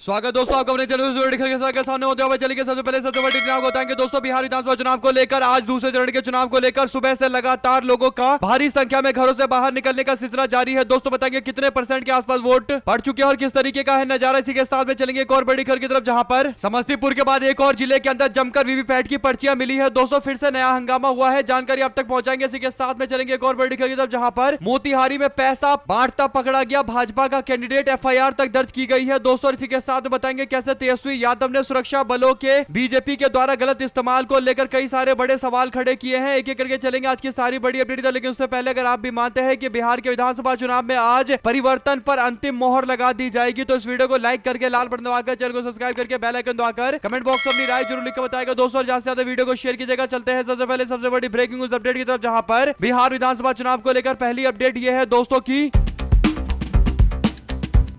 स्वागत दोस्तों आपका अपने चैनल के सामने होते हुए चलिए सबसे पहले सबसे बड़ी खबर बताएंगे दोस्तों। बिहार विधानसभा चुनाव को लेकर आज दूसरे चरण के चुनाव को लेकर सुबह से लगातार लोगों का भारी संख्या में घरों से बाहर निकलने का सिलसिला जारी है। दोस्तों बताएंगे कितने % के आसपास वोट पड़ चुके हैं और किस तरीके का है नजारा। इसी के साथ में चलेंगे एक और बड़ी खबर की तरफ, जहां पर समस्तीपुर के बाद एक और जिले के अंदर जमकर वीवीपैट की पर्चियां मिली है। दोस्तों फिर से नया हंगामा हुआ है, जानकारी अब तक पहुंचाएंगे। इसी के साथ में चलेंगे एक और बड़ी खबर की तरफ, जहां पर मोतिहारी में पैसा बांटता पकड़ा गया भाजपा का कैंडिडेट, FIR तक दर्ज की गई है। दोस्तों इसी के साथ में बताएंगे कैसे तेजस्वी यादव ने सुरक्षा बलों के बीजेपी के द्वारा गलत इस्तेमाल को लेकर कई सारे बड़े सवाल खड़े किए हैं। एक एक करके चलेंगे आज की सारी बड़ी अपडेट। लेकिन उससे पहले अगर आप भी मानते हैं कि बिहार के विधानसभा चुनाव में आज परिवर्तन पर अंतिम मोहर लगा दी जाएगी तो इस वीडियो को लाइक करके लाल बटन दबाकर चैनल को सब्सक्राइब करके बेल आइकन दबाकर कमेंट बॉक्स में अपनी राय जरूर लिखकर बताएगा दोस्तों, और ज्यादा से ज्यादा वीडियो को शेयर कीजिएगा। चलते हैं सबसे पहले सबसे बड़ी ब्रेकिंग न्यूज अपडेट की तरफ, जहां पर बिहार विधानसभा चुनाव को लेकर पहली अपडेट यह है दोस्तों की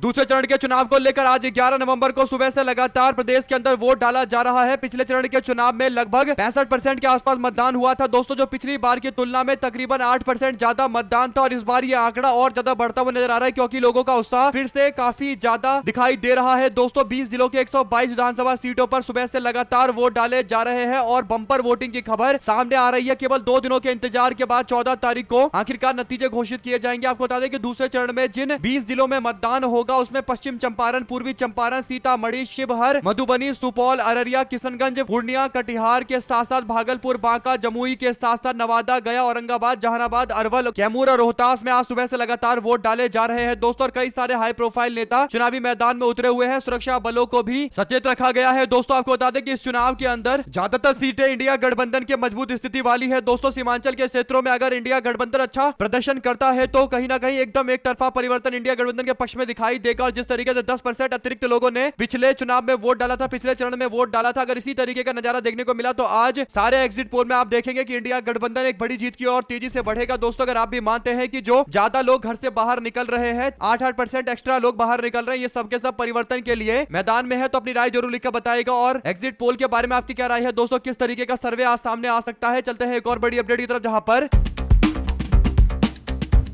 दूसरे चरण के चुनाव को लेकर आज 11 नवंबर को सुबह से लगातार प्रदेश के अंदर वोट डाला जा रहा है। पिछले चरण के चुनाव में लगभग 65% के आसपास मतदान हुआ था दोस्तों, जो पिछली बार की तुलना में तकरीबन 8% ज्यादा मतदान था। और इस बार ये आंकड़ा और ज्यादा बढ़ता हुआ नजर आ रहा है क्योंकि लोगों का उत्साह फिर से काफी ज्यादा दिखाई दे रहा है। दोस्तों 20 जिलों के 122 विधानसभा सीटों पर सुबह से लगातार वोट डाले जा रहे हैं और बंपर वोटिंग की खबर सामने आ रही है। केवल 2 दिनों के इंतजार के बाद 14 तारीख को आखिरकार नतीजे घोषित किए जाएंगे। आपको बता दें कि दूसरे चरण में जिन 20 जिलों में मतदान होगा उसमें पश्चिम चंपारण, पूर्वी चंपारण, सीतामढ़ी, शिवहर, मधुबनी, सुपौल, अररिया, किशनगंज, पूर्णिया, कटिहार के साथ साथ भागलपुर, बांका, जमुई के साथ साथ नवादा, गया, औरंगाबाद, जहानाबाद, अरवल, कैमूर और रोहतास में आज सुबह से लगातार वोट डाले जा रहे हैं दोस्तों। और कई सारे हाई प्रोफाइल नेता चुनावी मैदान में उतरे हुए हैं। सुरक्षा बलों को भी सचेत रखा गया है। दोस्तों आपको बता दें कि इस चुनाव के अंदर ज्यादातर सीटें इंडिया गठबंधन के मजबूत स्थिति वाली है। दोस्तों सीमांचल के क्षेत्रों में अगर इंडिया गठबंधन अच्छा प्रदर्शन करता है तो कहीं ना कहीं एकदम एक तरफा परिवर्तन इंडिया गठबंधन के पक्ष में दिखाई देगा। और जिस तरीके से 10% अतिरिक्त लोगों ने पिछले चुनाव में वोट डाला था, पिछले चरण में वोट डाला था, अगर इसी तरीके का नजारा देखने को मिला तो आज सारे एग्जिट पोल में आप देखेंगे कि इंडिया गठबंधन एक बड़ी जीत की ओर तेजी से बढ़ेगा। दोस्तों अगर आप भी मानते हैं कि जो ज्यादा लोग घर से बाहर निकल रहे हैं, 8% एक्स्ट्रा लोग बाहर निकल रहे हैं, ये सबके सब परिवर्तन के लिए मैदान में है, तो अपनी राय जरूर लिखकर बताएगा। और एग्जिट पोल के बारे में आपकी क्या राय है दोस्तों, किस तरीके का सर्वे आज सामने आ सकता है। चलते हैं एक और बड़ी अपडेट की तरफ, जहां पर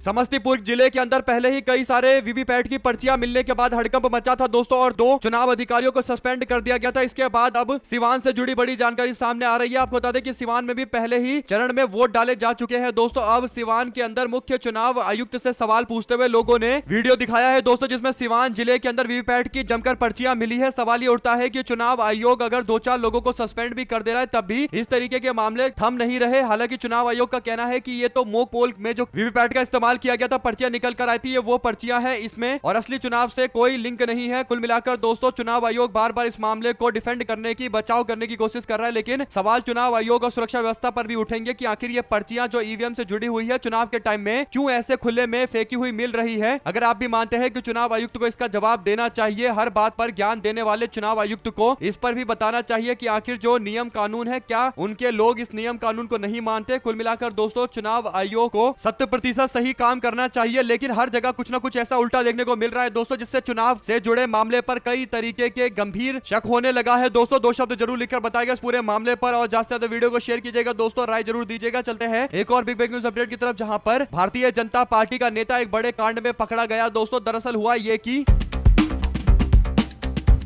समस्तीपुर जिले के अंदर पहले ही कई सारे वीवीपैट की पर्चियां मिलने के बाद हड़कंप मचा था दोस्तों, और 2 चुनाव अधिकारियों को सस्पेंड कर दिया गया था। इसके बाद अब सिवान से जुड़ी बड़ी जानकारी सामने आ रही है। आपको बता दें कि सिवान में भी पहले ही चरण में वोट डाले जा चुके हैं दोस्तों। अब सिवान के अंदर मुख्य चुनाव आयुक्त से सवाल पूछते हुए लोगों ने वीडियो दिखाया है दोस्तों, जिसमें सिवान जिले के अंदर वीवीपैट की जमकर पर्चियां मिली है। सवाल ये उठता है कि चुनाव आयोग अगर 2-4 लोगों को सस्पेंड भी कर दे रहा है तब भी इस तरीके के मामले थम नहीं रहे। हालांकि चुनाव आयोग का कहना है कि ये तो मॉक पोल में जो वीवीपैट का इस्तेमाल किया गया था, पर्चियां निकल कर आई थी, ये वो पर्चियां हैं इसमें, और असली चुनाव से कोई लिंक नहीं है। कुल मिलाकर दोस्तों चुनाव आयोग बार बार इस मामले को डिफेंड करने की, बचाव करने की कोशिश कर रहा है, लेकिन सवाल चुनाव आयोग और सुरक्षा व्यवस्था पर भी उठेंगे कि आखिर ये पर्चियां जो ईवीएम से जुड़ी हुई है चुनाव के टाइम में क्यों ऐसे खुले में फेंकी हुई मिल रही है। अगर आप भी मानते हैं कि चुनाव आयुक्त को इसका जवाब देना चाहिए, हर बात पर ज्ञान देने वाले चुनाव आयुक्त को इस पर भी बताना चाहिए कि आखिर जो नियम कानून है क्या उनके लोग इस नियम कानून को नहीं मानते। कुल मिलाकर दोस्तों चुनाव आयोग को 100% सही काम करना चाहिए, लेकिन हर जगह कुछ ना कुछ ऐसा उल्टा देखने को मिल रहा है दोस्तों, जिससे चुनाव से जुड़े मामले पर कई तरीके के गंभीर शक होने लगा है। दोस्तों 2 शब्द जरूर लिखकर बताएगा इस पूरे मामले पर, और ज्यादा से ज्यादा वीडियो को शेयर कीजिएगा दोस्तों, राय जरूर दीजिएगा। चलते हैं एक और बिग न्यूज अपडेट की तरफ, जहां पर भारतीय जनता पार्टी का नेता एक बड़े कांड में पकड़ा गया दोस्तों। दरअसल हुआ ये कि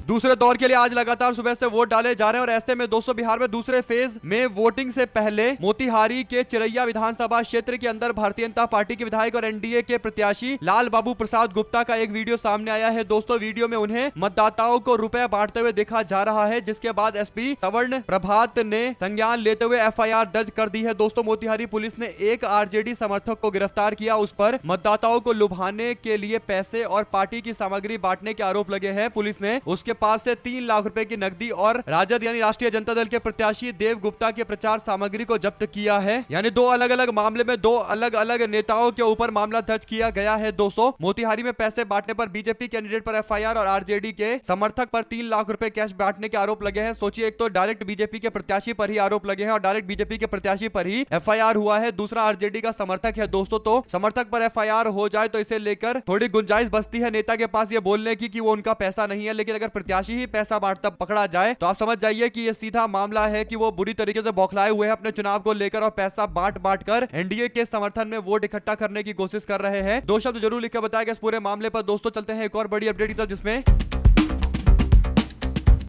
दूसरे दौर के लिए आज लगातार सुबह से वोट डाले जा रहे हैं, और ऐसे में दोस्तों बिहार में दूसरे फेज में वोटिंग से पहले मोतिहारी के चिरैया विधानसभा क्षेत्र के अंदर भारतीय जनता पार्टी के विधायक और एनडीए के प्रत्याशी लाल बाबू प्रसाद गुप्ता का एक वीडियो सामने आया है दोस्तों। वीडियो में उन्हें मतदाताओं को रुपए बांटते हुए देखा जा रहा है, जिसके बाद एसपी सवर्ण प्रभात ने संज्ञान लेते हुए FIR दर्ज कर दी है दोस्तों। मोतिहारी पुलिस ने एक आरजेडी समर्थक को गिरफ्तार किया, उस पर मतदाताओं को लुभाने के लिए पैसे और पार्टी की सामग्री बांटने के आरोप लगे हैं। पुलिस ने उसके पास से 3 लाख रुपए की नकदी और राजद यानी राष्ट्रीय जनता दल के प्रत्याशी देव गुप्ता के प्रचार सामग्री को जब्त किया है। यानी 2 अलग अलग मामले में 2 अलग अलग नेताओं के ऊपर मामला दर्ज किया गया है दोस्तों। मोतिहारी में पैसे बांटने पर बीजेपी कैंडिडेट पर FIR और आरजेडी के समर्थक पर 3 लाख रुपए कैश बांटने के आरोप लगे हैं। सोचिए, एक तो डायरेक्ट बीजेपी के प्रत्याशी पर ही आरोप लगे हैं और डायरेक्ट बीजेपी के प्रत्याशी पर ही FIR हुआ है, दूसरा आरजेडी का समर्थक है दोस्तों। तो समर्थक पर FIR हो जाए तो इसे लेकर थोड़ी गुंजाइश बचती है नेता के पास ये बोलने की कि वो उनका पैसा नहीं है, लेकिन अगर प्रत्याशी ही पैसा बांटता पकड़ा जाए तो आप समझ जाइए कि ये सीधा मामला है कि वो बुरी तरीके से बौखलाए हुए हैं अपने चुनाव को लेकर और पैसा बांट कर एनडीए के समर्थन में वोट इकट्ठा करने की कोशिश कर रहे हैं। 2 शब्द जरूर लिखकर बताएगा इस पूरे मामले पर दोस्तों। चलते हैं एक और बड़ी अपडेट की तरफ, जिसमें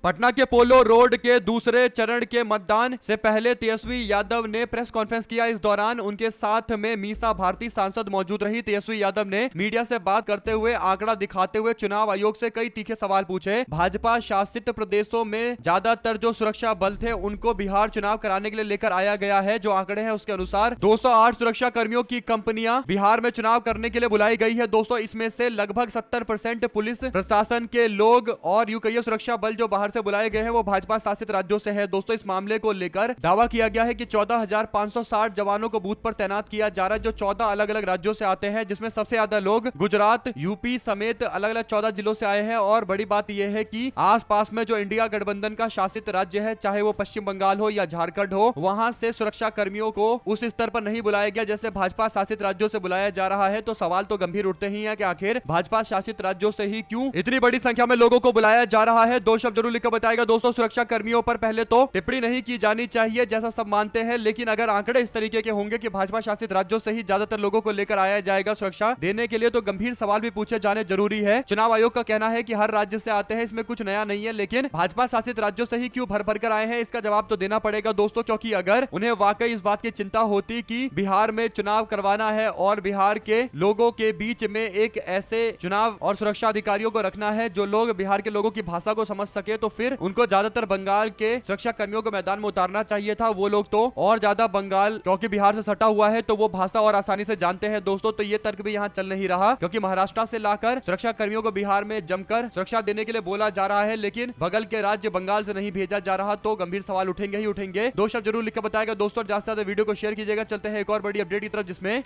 पटना के पोलो रोड के दूसरे चरण के मतदान से पहले तेजस्वी यादव ने प्रेस कॉन्फ्रेंस किया। इस दौरान उनके साथ में मीसा भारती सांसद मौजूद रही। तेजस्वी यादव ने मीडिया से बात करते हुए आंकड़ा दिखाते हुए चुनाव आयोग से कई तीखे सवाल पूछे। भाजपा शासित प्रदेशों में ज्यादातर जो सुरक्षा बल थे उनको बिहार चुनाव कराने के लिए लेकर आया गया है। जो आंकड़े हैं उसके अनुसार 208 सुरक्षा कर्मियों की कंपनियां बिहार में चुनाव करने के लिए बुलाई गई है। दोस्तों इसमें से लगभग 70% पुलिस प्रशासन के लोग और यूं कहिए सुरक्षा बल जो बाहर से बुलाए गए हैं वो भाजपा शासित राज्यों से है। दोस्तों इस मामले को लेकर दावा किया गया है कि 14,560 जवानों को बूथ पर तैनात किया जा रहा है जो 14 अलग अलग राज्यों से आते हैं, जिसमें सबसे ज्यादा लोग गुजरात, यूपी समेत अलग अलग 14 जिलों से आए हैं। और बड़ी बात यह है कि आसपास में जो इंडिया गठबंधन का शासित राज्य है, चाहे वो पश्चिम बंगाल हो या झारखंड हो, वहां से सुरक्षा कर्मियों को उस स्तर पर नहीं बुलाया गया जैसे भाजपा शासित राज्यों से बुलाया जा रहा है। तो सवाल तो गंभीर उठते ही हैं कि आखिर भाजपा शासित राज्यों से ही क्यों इतनी बड़ी संख्या में लोगों को बुलाया जा रहा है। दो शब्द जरूर लिखकर बताएगा। दोस्तों सुरक्षा कर्मियों पर पहले तो टिप्पणी नहीं की जानी चाहिए जैसा सब मानते हैं, लेकिन अगर आंकड़े इस तरीके के होंगे कि भाजपा शासित राज्यों से ही ज्यादातर लोगों को लेकर आया जाएगा सुरक्षा देने के लिए, तो गंभीर सवाल भी पूछे जाने जरूरी है। चुनाव आयोग का कहना है कि हर राज्य से आते हैं, इसमें कुछ नया नहीं है, लेकिन भाजपा शासित राज्यों से ही क्यों भर भर कर आए हैं इसका जवाब तो देना पड़ेगा दोस्तों। क्योंकि अगर उन्हें वाकई इस बात की चिंता होती कि बिहार में चुनाव करवाना है और बिहार के लोगों के बीच में एक ऐसे चुनाव और सुरक्षा अधिकारियों को रखना है जो लोग बिहार के लोगों की भाषा को समझ सके, तो फिर उनको ज्यादातर बंगाल के सुरक्षा कर्मियों को मैदान में उतारना चाहिए था। वो लोग तो और ज्यादा बंगाल क्योंकि बिहार से सटा हुआ है तो वो भाषा और आसानी से जानते हैं दोस्तों। तो ये तर्क भी यहाँ चल नहीं रहा, क्योंकि महाराष्ट्र से लाकर सुरक्षा कर्मियों को बिहार में जमकर सुरक्षा देने के लिए बोला जा रहा है, लेकिन बगल के राज्य बंगाल से नहीं भेजा जा रहा। तो गंभीर सवाल उठेंगे ही उठेंगे। दो शब्द जरूर लिखकर बताएगा दोस्तों। ज्यादा से ज्यादा वीडियो को शेयर कीजिएगा। चलते हैं एक और बड़ी अपडेट की तरफ, जिसमें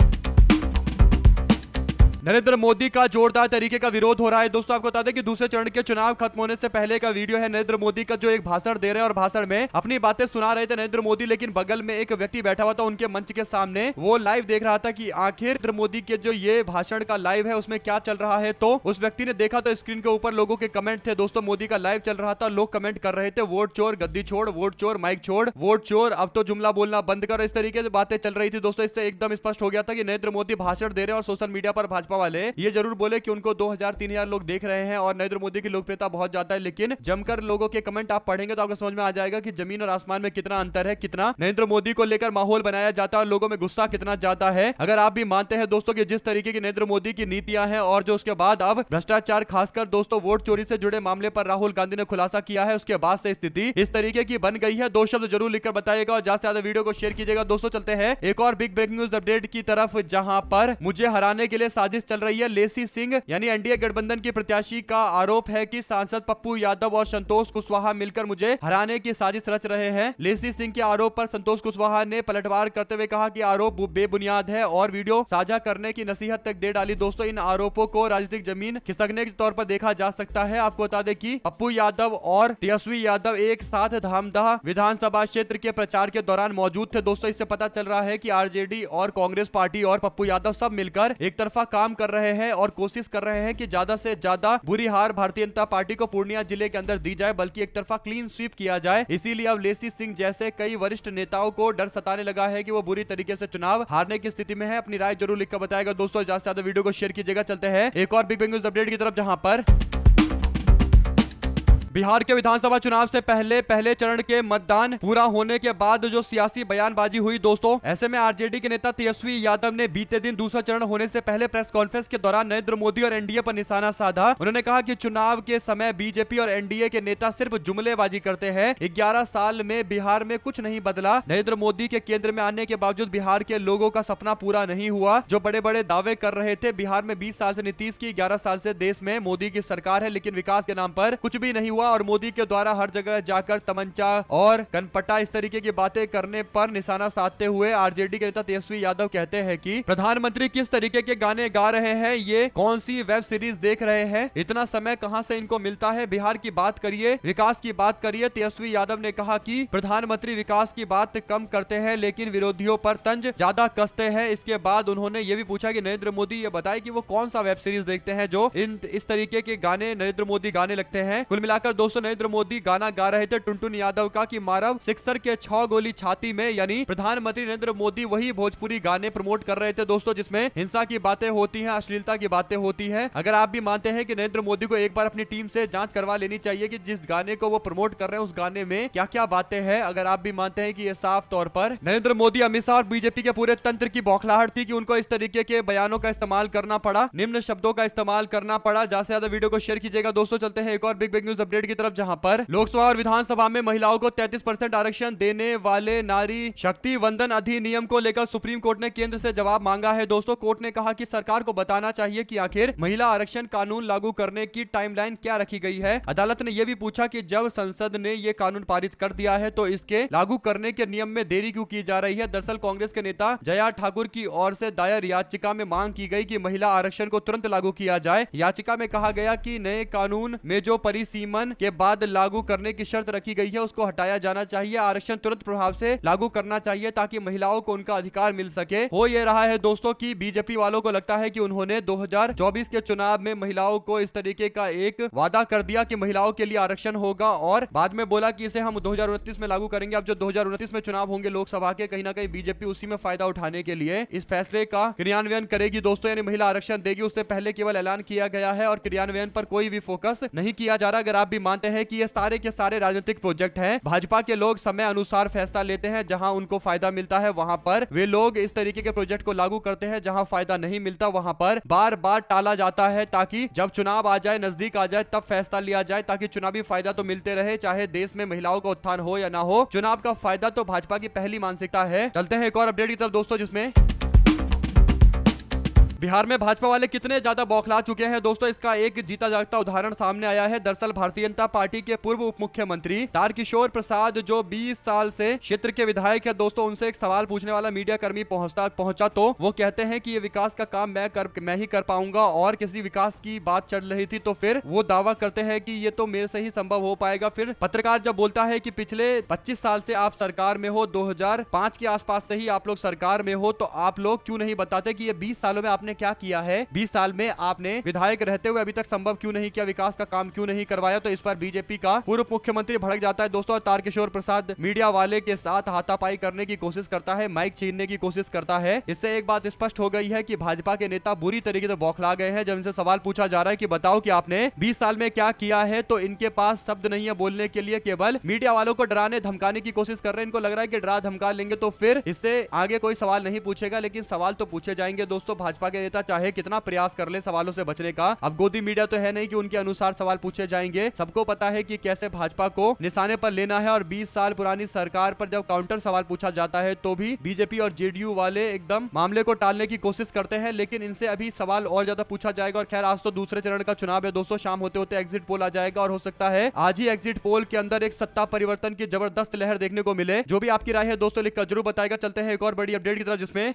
नरेंद्र मोदी का जोरदार तरीके का विरोध हो रहा है। दोस्तों आपको बता दें कि दूसरे चरण के चुनाव खत्म होने से पहले का वीडियो है नरेंद्र मोदी का, जो एक भाषण दे रहे हैं और भाषण में अपनी बातें सुना रहे थे नरेंद्र मोदी, लेकिन बगल में एक व्यक्ति बैठा हुआ था उनके मंच के सामने। वो लाइव देख रहा था कि आखिर नरेंद्र मोदी के जो ये भाषण का लाइव है उसमें क्या चल रहा है। तो उस व्यक्ति ने देखा तो स्क्रीन के ऊपर लोगों के कमेंट थे दोस्तों। मोदी का लाइव चल रहा था, लोग कमेंट कर रहे थे वोट चोर, गद्दी छोड़, वोट चोर, माइक छोड़, वोट चोर, अब तो जुमला बोलना बंद कर, इस तरीके से बातें चल रही थी दोस्तों। इससे एकदम स्पष्ट हो गया था कि नरेंद्र मोदी भाषण दे रहे हैं और सोशल मीडिया पर भाजपा वाले ये जरूर बोले कि उनको 2000-3000 लोग देख रहे हैं और नरेंद्र मोदी की लोकप्रियता बहुत ज्यादा है, लेकिन जमकर लोगों के कमेंट आप पढ़ेंगे तो आपको समझ में आ जाएगा कि जमीन और आसमान में कितना अंतर है, कितना नरेंद्र मोदी को लेकर माहौल बनाया जाता है और लोगों में गुस्सा कितना ज्यादा है। अगर आप भी मानते हैं दोस्तों कि जिस तरीके की नरेंद्र मोदी की नीतियां हैं और जो उसके बाद अब भ्रष्टाचार खासकर दोस्तों वोट चोरी से जुड़े मामले पर राहुल गांधी ने खुलासा किया है, उसके बाद से स्थिति इस तरीके की बन गई है। दो शब्द जरूर लिखकर बताइएगा और ज्यादा से ज्यादा वीडियो को शेयर कीजिएगा दोस्तों। चलते हैं एक और बिग ब्रेकिंग न्यूज अपडेट की तरफ, जहां पर मुझे हराने के लिए साजिश चल रही है। लेसी सिंह यानी एनडीए गठबंधन की प्रत्याशी का आरोप है कि सांसद पप्पू यादव और संतोष कुशवाहा मिलकर मुझे हराने की साजिश रच रहे हैं। लेसी सिंह के आरोप पर संतोष कुशवाहा ने पलटवार करते हुए कहा कि आरोप बेबुनियाद है और वीडियो साझा करने की नसीहत तक दे डाली। दोस्तों इन आरोपों को राजनीतिक जमीन खिसकने के तौर पर देखा जा सकता है। आपको बता दें कि पप्पू यादव और तेजस्वी यादव एक साथ धामदाह विधानसभा क्षेत्र के प्रचार के दौरान मौजूद थे। दोस्तों इससे पता चल रहा है कि आरजेडी और कांग्रेस पार्टी और पप्पू यादव सब मिलकर एक तरफा काम कर रहे हैं और कोशिश कर रहे हैं कि ज्यादा से ज्यादा बुरी हार भारतीय जनता पार्टी को पूर्णिया जिले के अंदर दी जाए, बल्कि एक तरफा क्लीन स्वीप किया जाए। इसीलिए अब लेसी सिंह जैसे कई वरिष्ठ नेताओं को डर सताने लगा है कि वो बुरी तरीके से चुनाव हारने की स्थिति में है। अपनी राय जरूर लिखकर बताएगा दोस्तों। ज्यादा से ज्यादा वीडियो को शेयर कीजिएगा। चलते हैं एक और बिग न्यूज अपडेट की तरफ, जहां पर बिहार के विधानसभा चुनाव से पहले चरण के मतदान पूरा होने के बाद जो सियासी बयानबाजी हुई दोस्तों, ऐसे में आरजेडी के नेता तेजस्वी यादव ने बीते दिन दूसरा चरण होने से पहले प्रेस कॉन्फ्रेंस के दौरान नरेंद्र मोदी और एनडीए पर निशाना साधा। उन्होंने कहा कि चुनाव के समय बीजेपी और एनडीए के नेता सिर्फ जुमलेबाजी करते हैं। 11 साल में बिहार में कुछ नहीं बदला। नरेंद्र मोदी के केंद्र में आने के बावजूद बिहार के लोगों का सपना पूरा नहीं हुआ। जो बड़े बड़े दावे कर रहे थे, बिहार में 20 साल से नीतीश की, 11 साल से देश में मोदी की सरकार है, लेकिन विकास के नाम पर कुछ भी नहीं हुआ और मोदी के द्वारा हर जगह जाकर तमंचा और कनपटा इस तरीके की बातें करने पर निशाना साधते हुए आरजेडी के नेता तेजस्वी यादव कहते हैं कि प्रधानमंत्री किस तरीके के गाने गा रहे हैं, ये कौन सी वेब सीरीज देख रहे हैं, इतना समय कहां से इनको मिलता है, बिहार की बात करिए, विकास की बात करिए। तेजस्वी यादव ने कहा कि प्रधानमंत्री विकास की बात कम करते हैं लेकिन विरोधियों पर तंज ज्यादा कसते हैं। इसके बाद उन्होंने ये भी पूछा कि नरेंद्र मोदी ये बताए कि वो कौन सा वेब सीरीज देखते हैं जो इस तरीके के गाने नरेंद्र मोदी गाने लगते हैं। कुल मिलाकर दोस्तों नरेंद्र मोदी गाना गा रहे थे टुनटुन यादव का कि मारव सिक्सर के 6 गोली छाती में, यानी प्रधानमंत्री नरेंद्र मोदी वही भोजपुरी गाने प्रमोट कर रहे थे दोस्तों जिसमें हिंसा की बातें होती हैं, अश्लीलता की बातें होती हैं। अगर आप भी मानते हैं कि नरेंद्र मोदी को एक बार अपनी टीम से जांच करवा लेनी चाहिए कि जिस गाने को वो प्रमोट कर रहे हैं उस गाने में क्या क्या बातें हैं, अगर आप भी मानते हैं कि ये साफ तौर पर नरेंद्र मोदी, अमित शाह और बीजेपी के पूरे तंत्र की बौखलाहट थी कि उनको इस तरीके के बयानों का इस्तेमाल करना पड़ा, निम्न शब्दों का इस्तेमाल करना पड़ा। ज्यादा से ज्यादा वीडियो को शेयर कीजिएगा दोस्तों। चलते हैं एक और बिग न्यूज अपडेट की तरफ, जहां पर लोकसभा और विधानसभा में महिलाओं को 33% आरक्षण देने वाले नारी शक्ति वंदन अधिनियम को लेकर सुप्रीम कोर्ट ने केंद्र से जवाब मांगा है दोस्तों। कोर्ट ने कहा कि सरकार को बताना चाहिए कि आखिर महिला आरक्षण कानून लागू करने की टाइमलाइन क्या रखी गई है। अदालत ने यह भी पूछा कि जब संसद ने यह कानून पारित कर दिया है तो इसके लागू करने के नियम में देरी क्यों की जा रही है। दरअसल कांग्रेस के नेता जया ठाकुर की ओर से दायर याचिका में मांग की गई कि महिला आरक्षण को तुरंत लागू किया जाए। याचिका में कहा गया कि नए कानून में जो परिसीमन के बाद लागू करने की शर्त रखी गई है उसको हटाया जाना चाहिए। आरक्षण तुरंत प्रभाव से लागू करना चाहिए ताकि महिलाओं को उनका अधिकार मिल सके। हो यह रहा है दोस्तों कि बीजेपी वालों को लगता है कि उन्होंने 2024 के चुनाव में महिलाओं को इस तरीके का एक वादा कर दिया कि महिलाओं के लिए आरक्षण होगा और बाद में बोला कि इसे हम 2029 में लागू करेंगे। अब जो 2029 में चुनाव होंगे लोकसभा के, कहीं ना कहीं बीजेपी उसी में फायदा उठाने के लिए इस फैसले का क्रियान्वयन करेगी दोस्तों, यानी महिला आरक्षण देगी। उससे पहले केवल ऐलान किया गया है और क्रियान्वयन पर कोई भी फोकस नहीं किया जा रहा। अगर आप भी मानते हैं कि ये सारे के सारे राजनीतिक प्रोजेक्ट हैं, भाजपा के लोग समय अनुसार फैसला लेते हैं, जहां उनको फायदा मिलता है वहां पर वे लोग इस तरीके के प्रोजेक्ट को लागू करते हैं, जहां फायदा नहीं मिलता वहां पर बार बार टाला जाता है ताकि जब चुनाव आ जाए, नजदीक आ जाए, तब फैसला लिया जाए ताकि चुनावी फायदा तो मिलते रहे, चाहे देश में महिलाओं का उत्थान हो या ना हो। चुनाव का फायदा तो भाजपा की पहली मानसिकता है। चलते हैं एक और अपडेट की तरफ दोस्तों, जिसमें बिहार में भाजपा वाले कितने ज्यादा बौखला चुके हैं दोस्तों, इसका एक जीता जागता उदाहरण सामने आया है। दरअसल भारतीय जनता पार्टी के पूर्व उप मुख्यमंत्री तारकिशोर प्रसाद जो 20 साल से क्षेत्र के विधायक है दोस्तों, उनसे एक सवाल पूछने वाला मीडिया कर्मी पहुंचा तो वो कहते हैं कि ये विकास का काम मैं ही कर पाऊंगा, और किसी विकास की बात चल रही थी तो फिर वो दावा करते हैं कि ये तो मेरे से ही संभव हो पाएगा। फिर पत्रकार जब बोलता है कि पिछले 25 साल से आप सरकार में हो, 2005 के आसपास से ही आप लोग सरकार में हो, तो आप लोग क्यों नहीं बताते कि ये 20 सालों में आपने क्या किया है, 20 साल में आपने विधायक रहते हुए अभी तक संभव क्यों नहीं किया, विकास का काम क्यों नहीं करवाया। तो इस पर बीजेपी का पूर्व मुख्यमंत्री भड़क जाता है दोस्तों। तारकिशोर प्रसाद मीडिया वाले के साथ हाथापाई करने की कोशिश करता है, माइक छीनने की कोशिश करता है। इससे एक बात स्पष्ट हो गई है कि भाजपा के नेता बुरी तरीके से बौखला गए हैं। जब इनसे सवाल पूछा जा रहा है कि बताओ कि आपने 20 साल में क्या किया है, तो इनके पास शब्द नहीं है बोलने के लिए, केवल मीडिया वालों को डराने धमकाने की कोशिश कर रहे हैं। इनको लग रहा है कि डरा धमका लेंगे तो फिर इससे आगे कोई सवाल नहीं पूछेगा, लेकिन सवाल तो पूछे जाएंगे दोस्तों। भाजपा के नेता चाहे कितना प्रयास कर ले सवालों से बचने का, अब गोदी मीडिया तो है नहीं कि उनके अनुसार सवाल पूछे जाएंगे। सबको पता है कि कैसे भाजपा को निशाने पर लेना है, और 20 साल पुरानी सरकार पर जब काउंटर सवाल पूछा जाता है तो भी बीजेपी और जेडीयू वाले एकदम मामले को टालने की कोशिश करते हैं, लेकिन इनसे अभी सवाल और ज्यादा पूछा जाएगा। और खैर आज तो दूसरे चरण का चुनाव है दोस्तों, शाम होते होते एग्जिट पोल आ जाएगा और हो सकता है आज ही एग्जिट पोल के अंदर एक सत्ता परिवर्तन की जबरदस्त लहर देखने को मिले। जो भी आपकी राय है दोस्तों लिखकर जरूर बताएगा। चलते हैं एक और बड़ी अपडेट की तरफ, जिसमें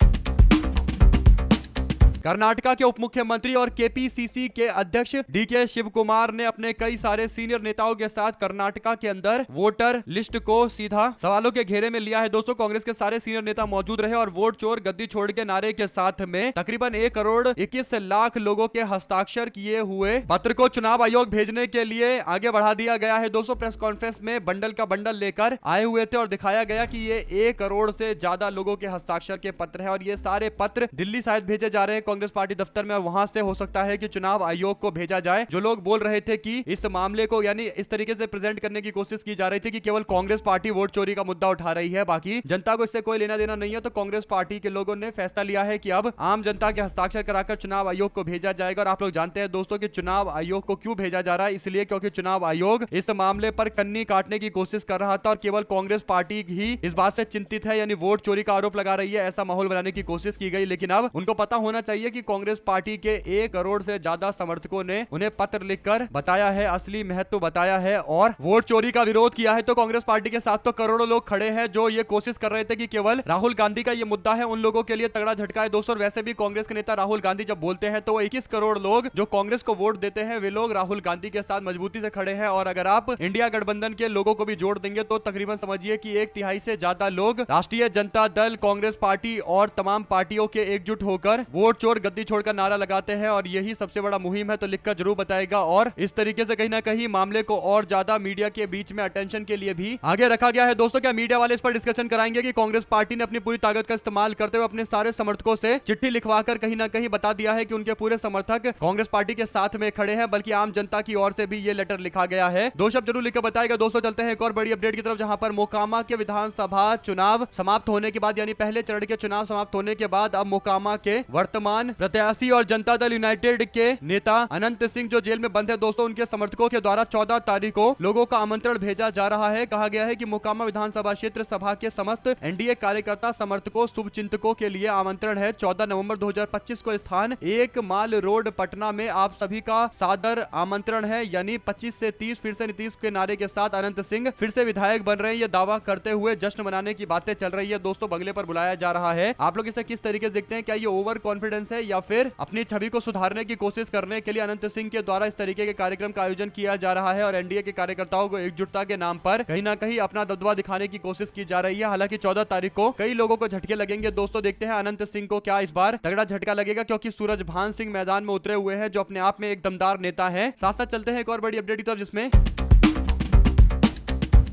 कर्नाटका के उप मुख्यमंत्री और केपीसीसी के अध्यक्ष डीके शिव कुमार ने अपने कई सारे सीनियर नेताओं के साथ कर्नाटका के अंदर वोटर लिस्ट को सीधा सवालों के घेरे में लिया है दोस्तों। कांग्रेस के सारे सीनियर नेता मौजूद रहे और वोट चोर गद्दी छोड़ के नारे के साथ में तकरीबन 1 करोड़ 21 लाख लोगों के हस्ताक्षर किए हुए पत्र को चुनाव आयोग भेजने के लिए आगे बढ़ा दिया गया है दोस्तों। प्रेस कॉन्फ्रेंस में बंडल का बंडल लेकर आए हुए थे और दिखाया गया कि ये 1 करोड़ से ज्यादा लोगों के हस्ताक्षर के पत्र है, और ये सारे पत्र दिल्ली शायद भेजे जा रहे हैं कांग्रेस पार्टी दफ्तर में, वहां से हो सकता है कि चुनाव आयोग को भेजा जाए। जो लोग बोल रहे थे कि इस मामले को यानी इस तरीके से प्रेजेंट करने की कोशिश की जा रही थी कि केवल कांग्रेस पार्टी वोट चोरी का मुद्दा उठा रही है, बाकी जनता को इससे कोई लेना देना नहीं है, तो कांग्रेस पार्टी के लोगों ने फैसला लिया है कि अब आम जनता के हस्ताक्षर कराकर चुनाव आयोग को भेजा जाएगा। और आप लोग जानते हैं दोस्तों कि चुनाव आयोग को क्यों भेजा जा रहा है, इसलिए क्योंकि चुनाव आयोग इस मामले पर कन्नी काटने की कोशिश कर रहा था और केवल कांग्रेस पार्टी ही इस बात से चिंतित है, यानी वोट चोरी का आरोप लगा रही है, ऐसा माहौल बनाने की कोशिश की गई। लेकिन अब उनको पता होना चाहिए कि कांग्रेस पार्टी के 1 करोड़ से ज्यादा समर्थकों ने उन्हें पत्र लिखकर बताया है, असली महत्व बताया है और वोट चोरी का विरोध किया है। तो कांग्रेस पार्टी के साथ तो करोड़ों लोग खड़े हैं जो ये कोशिश कर रहे थे कि केवल राहुल गांधी का ये मुद्दा है, उन लोगों के लिए तगड़ा झटका है दोस्तों। वैसे भी कांग्रेस के नेता राहुल गांधी जब बोलते हैं तो 21 करोड़ लोग जो कांग्रेस को वोट देते हैं वे लोग राहुल गांधी के साथ मजबूती से खड़े हैं, और अगर आप इंडिया गठबंधन के लोगों को भी जोड़ देंगे तो तकरीबन समझिए कि 1/3 से ज्यादा लोग राष्ट्रीय जनता दल, कांग्रेस पार्टी और तमाम पार्टियों के एकजुट होकर वोट चोर गद्दी छोड़कर नारा लगाते हैं और यही सबसे बड़ा मुहिम है, तो लिखकर जरूर बताएगा। और इस तरीके से कहीं ना कहीं मामले को और ज्यादा मीडिया के बीच में अटेंशन के लिए भी आगे रखा गया है। दोस्तों क्या मीडिया वाले इस पर डिस्कशन कराएंगे कि कांग्रेस पार्टी ने अपनी पूरी ताकत का इस्तेमाल करते हुए अपने सारे समर्थकों से चिट्ठी लिखवाकर कहीं ना कहीं बता दिया है कि उनके पूरे समर्थक कांग्रेस पार्टी के साथ में खड़े हैं, बल्कि आम जनता की ओर से भी ये लेटर लिखा गया है। दो शब्द जरूर लिखकर बताएगा। दोस्तों चलते हैं एक और बड़ी अपडेट की तरफ, जहां पर मोकामा के विधानसभा चुनाव समाप्त होने के बाद, यानी पहले चरण के चुनाव समाप्त होने के बाद अब मोकामा के वर्तमान प्रत्याशी और जनता दल यूनाइटेड के नेता अनंत सिंह जो जेल में बंद है, दोस्तों उनके समर्थकों के द्वारा 14 तारीख को लोगों का आमंत्रण भेजा जा रहा है। कहा गया है कि मोकामा विधानसभा क्षेत्र सभा के समस्त एनडीए कार्यकर्ता समर्थकों शुभचिंतकों के लिए आमंत्रण है। 14 नवंबर 2025 को स्थान 1 माल रोड पटना में आप सभी का सादर आमंत्रण है। यानी 25 से 30 फिर से नीतीश के नारे के साथ अनंत सिंह फिर से विधायक बन रहे हैं, ये दावा करते हुए जश्न मनाने की बातें चल रही है। दोस्तों बंगले पर बुलाया जा रहा है। आप लोग इसे किस तरीके से देखते हैं? क्या ये ओवर कॉन्फिडेंस है या फिर अपनी छवि को सुधारने की कोशिश करने के लिए अनंत सिंह के द्वारा इस तरीके के कार्यक्रम का आयोजन किया जा रहा है और एनडीए के कार्यकर्ताओं को एकजुटता के नाम पर कहीं ना कहीं अपना दबदबा दिखाने की कोशिश की जा रही है। हालांकि 14 तारीख को कई लोगों को झटके लगेंगे। दोस्तों देखते हैं अनंत सिंह को क्या इस बार तगड़ा झटका लगेगा, क्योंकि सूरजभान सिंह मैदान में उतरे हुए हैं जो अपने आप में एक दमदार नेता है। साथ साथ चलते हैं एक और बड़ी अपडेट की तरफ, जिसमें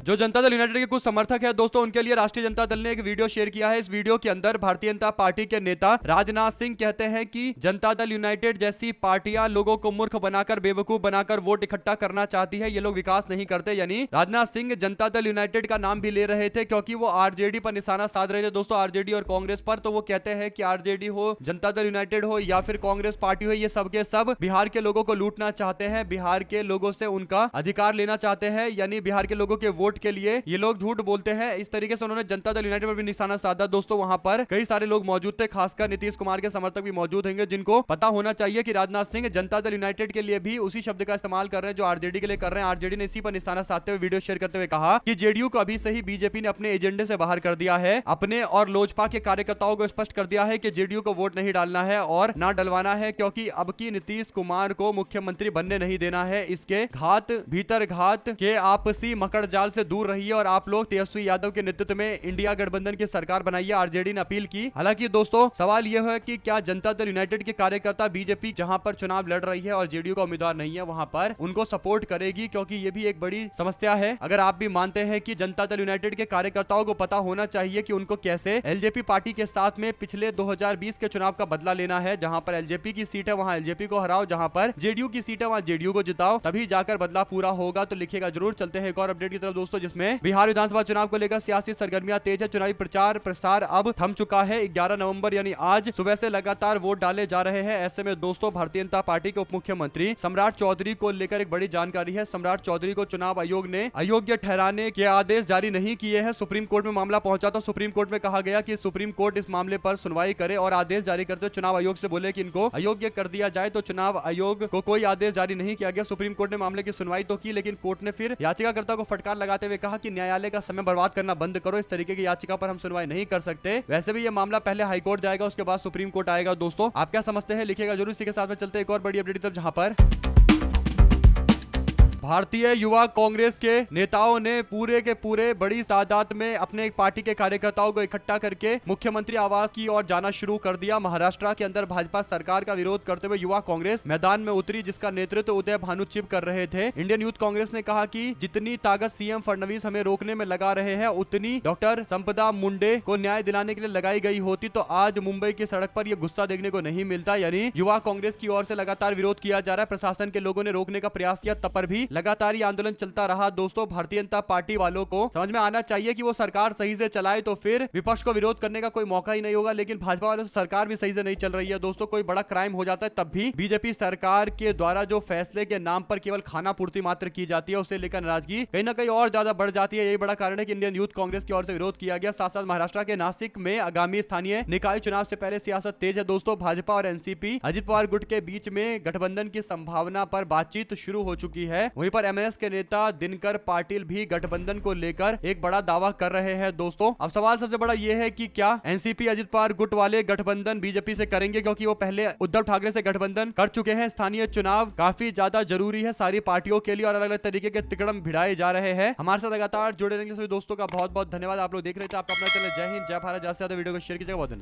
जो जनता दल यूनाइटेड के कुछ समर्थक है दोस्तों उनके लिए राष्ट्रीय जनता दल ने एक वीडियो शेयर किया है। इस वीडियो के अंदर भारतीय जनता पार्टी के नेता राजनाथ सिंह कहते हैं कि जनता दल यूनाइटेड जैसी पार्टियां लोगों को मूर्ख बनाकर बेवकूफ बनाकर वोट इकट्ठा करना चाहती है, ये लोग विकास नहीं करते। यानी राजनाथ सिंह जनता दल यूनाइटेड का नाम भी ले रहे थे क्योंकि वो आरजेडी पर निशाना साध रहे थे दोस्तों, आरजेडी और कांग्रेस पर। तो वो कहते हैं कि आरजेडी हो, जनता दल यूनाइटेड हो या फिर कांग्रेस पार्टी हो, ये सब के सब बिहार के लोगों को लूटना चाहते हैं, बिहार के लोगों से उनका अधिकार लेना चाहते हैं, यानी बिहार के लोगों के वोट के लिए ये लोग झूठ बोलते हैं। इस तरीके से उन्होंने जनता दल यूनाइटेड पर भी निशाना साधा। दोस्तों वहां पर कई सारे लोग मौजूद थे, खासकर नीतीश कुमार के समर्थक भी मौजूद होंगे, जिनको पता होना चाहिए कि राजनाथ सिंह जनता दल यूनाइटेड के लिए भी उसी शब्द का इस्तेमाल कर रहे हैं जो आरजेडी के लिए कर रहे हैं। आरजेडी ने इसी पर निशाना साधते हुए वीडियो शेयर करते हुए कहा कि जेडीयू को अभी से ही बीजेपी ने अपने एजेंडे से बाहर कर दिया है। अपने और लोजपा के कार्यकर्ताओं को स्पष्ट कर दिया है कि जेडीयू को वोट नहीं डालना है और ना डलवाना है, क्योंकि अब की नीतीश कुमार को मुख्यमंत्री बनने नहीं देना है। इसके घात भीतर घात के आपसी मकड़ जाल से दूर रहिए और आप लोग तेजस्वी यादव के नेतृत्व में इंडिया गठबंधन की सरकार बनाइए, आरजेडी ने अपील की। हालांकि दोस्तों सवाल यह है कि क्या जनता दल यूनाइटेड के कार्यकर्ता बीजेपी जहां पर चुनाव लड़ रही है और जेडीयू का उम्मीदवार नहीं है वहां पर उनको सपोर्ट करेगी, क्योंकि ये भी एक बड़ी समस्या है। अगर आप भी मानते हैं कि जनता दल यूनाइटेड के कार्यकर्ताओं को पता होना चाहिए कि उनको कैसे एलजेपी पार्टी के साथ में पिछले 2020 के चुनाव का बदला लेना है, जहां पर एलजेपी की सीट है वहां एलजेपी को हराओ, जहां पर जेडीयू की सीट है वहां जेडीयू को जिताओ, तभी जाकर बदला पूरा होगा। तो लिखिएगा जरूर। चलते हैं एक और अपडेट की तरफ दोस्तों, जिसमें बिहार विधानसभा चुनाव को लेकर सियासी सरगर्मियां तेज है। चुनावी प्रचार प्रसार अब थम चुका है। 11 नवंबर यानी आज सुबह से लगातार वोट डाले जा रहे हैं। ऐसे में दोस्तों भारतीय जनता पार्टी के उप मुख्यमंत्री सम्राट चौधरी को लेकर एक बड़ी जानकारी है। सम्राट चौधरी को चुनाव आयोग ने अयोग्य ठहराने के आदेश जारी नहीं किए हैं। सुप्रीम कोर्ट में मामला पहुंचा था। सुप्रीम कोर्ट में कहा गया कि सुप्रीम कोर्ट इस मामले पर सुनवाई करे और आदेश जारी करते हुए चुनाव आयोग से बोले कि इनको अयोग्य कर दिया जाए। तो चुनाव आयोग को कोई आदेश जारी नहीं किया गया। सुप्रीम कोर्ट ने मामले की सुनवाई तो की, लेकिन कोर्ट ने फिर याचिकाकर्ता को फटकार लगाते हुए कहा कि न्यायालय का समय बर्बाद करना बंद करो, इस तरीके की याचिका पर हम सुनवाई नहीं कर सकते। वैसे भी ये मामला पहले हाई कोर्ट जाएगा, उसके बाद सुप्रीम कोर्ट आएगा। दोस्तों आप क्या समझते हैं लिखिएगा जरूर। इसी के साथ में चलते एक और बड़ी अपडेट तक, जहां पर भारतीय युवा कांग्रेस के नेताओं ने पूरे के पूरे बड़ी तादाद में अपने पार्टी के कार्यकर्ताओं को इकट्ठा करके मुख्यमंत्री आवास की ओर जाना शुरू कर दिया। महाराष्ट्र के अंदर भाजपा सरकार का विरोध करते हुए युवा कांग्रेस मैदान में उतरी, जिसका नेतृत्व उदय भानुचिप कर रहे थे। इंडियन यूथ कांग्रेस ने कहा कि जितनी ताकत सीएम फडणवीस हमें रोकने में लगा रहे हैं, उतनी डॉक्टर संपदा मुंडे को न्याय दिलाने के लिए लगाई गई होती तो आज मुंबई की सड़क पर यह गुस्सा देखने को नहीं मिलता। यानी युवा कांग्रेस की ओर से लगातार विरोध किया जा रहा है। प्रशासन के लोगों ने रोकने का प्रयास किया, तब पर भी लगातार ये आंदोलन चलता रहा। दोस्तों भारतीय जनता पार्टी वालों को समझ में आना चाहिए कि वो सरकार सही से चलाए तो फिर विपक्ष को विरोध करने का कोई मौका ही नहीं होगा, लेकिन भाजपा वालों से सरकार भी सही से नहीं चल रही है। दोस्तों कोई बड़ा क्राइम हो जाता है तब भी बीजेपी सरकार के द्वारा जो फैसले के नाम पर केवल खाना पूर्ति मात्र की जाती है, उसे लेकर नाराजगी कहीं ना कहीं और ज्यादा बढ़ जाती है। यही बड़ा कारण है कि इंडियन यूथ कांग्रेस की ओर से विरोध किया गया। साथ साथ महाराष्ट्र के नासिक में आगामी स्थानीय निकाय चुनाव से पहले सियासत तेज है। दोस्तों भाजपा और एनसीपी अजित पवार गुट के बीच में गठबंधन की संभावना पर बातचीत शुरू हो चुकी है। वहीं पर एमएनएस के नेता दिनकर पाटिल भी गठबंधन को लेकर एक बड़ा दावा कर रहे हैं। दोस्तों अब सवाल सबसे बड़ा यह है कि क्या एनसीपी अजित पवार गुट वाले गठबंधन बीजेपी से करेंगे, क्योंकि वो पहले उद्धव ठाकरे से गठबंधन कर चुके हैं। स्थानीय चुनाव काफी ज्यादा जरूरी है सारी पार्टियों के लिए और अलग अलग तरीके के तिकड़म भिड़ाए जा रहे हैं। हमारे साथ लगातार जुड़े रहेंगे। सभी दोस्तों का बहुत बहुत धन्यवाद। आप लोग देख रहे थे आपका अपना चैनल जय हिंद जय भारत। ज्यादा से ज्यादा वीडियो को शेयर कीजिएगा। बहुत धन्यवाद।